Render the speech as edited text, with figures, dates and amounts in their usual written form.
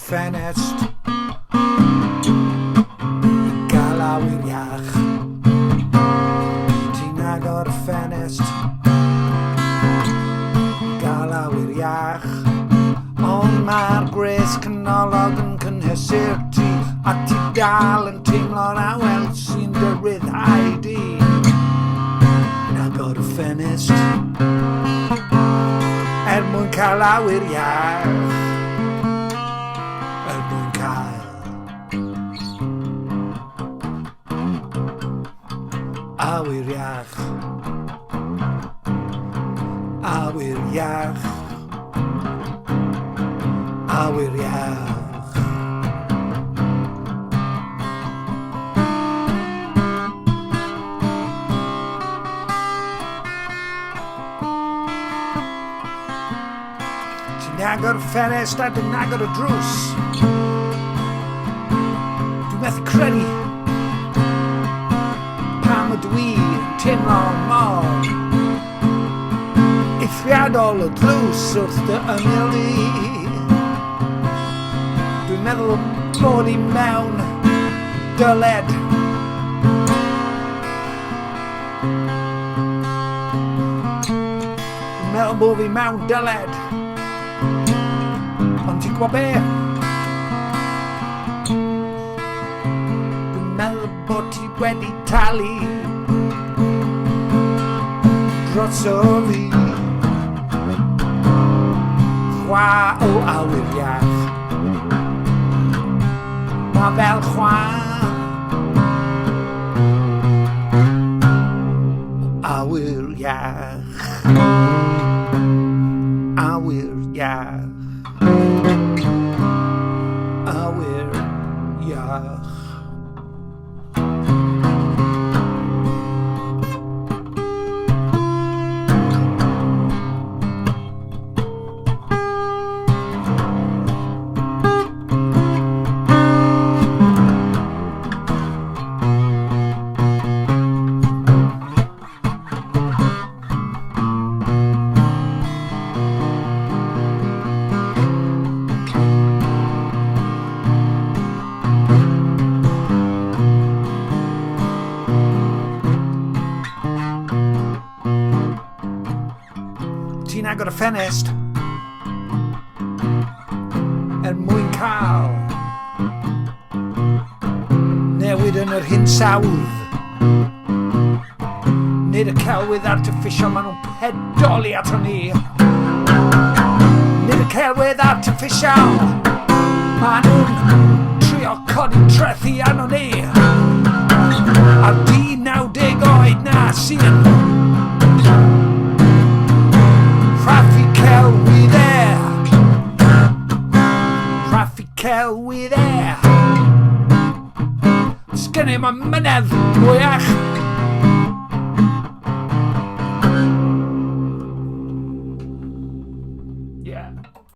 ffenest gael awyr iach. Ti'n agor y ffenest gael awyr iach. Ond mae'r gwres canolog yn cynhesur ti, a ti dal yn teimlo'n awel sy'n dy ryddhau di. Agor y ffenest mwyn cael awyr iach, mwyn cael awyr iach, awyr iach, awyr iach. Ti'n agor y ffenest a dwi'n agor y drws. Dwi'n methu credu pam ydw i teimlo mor eithriadol y drws wrth dy ymyl i. Dwi'n meddwl bod i mewn dyled. Dwi'n meddwl bod fi mewn dyled. Ond ti'n gwybod be? Dwi'n meddwl bod ti wedi talu dros o fi. Chwa o awyr iach. Ma fel chwa awyr iach. Awyr iach. Awyr iach. Ti'n agor y ffenest mwyn cael newid yn yr hinsawdd. Nid y celwydd artiffisial maen nhw'n pedoli ato ni. Nid y celwydd artiffisial maen nhw'n trio codi trethu arno ni. A'r di 90 oed na sy'n celwydde. Sgynny ma mynedd mwyach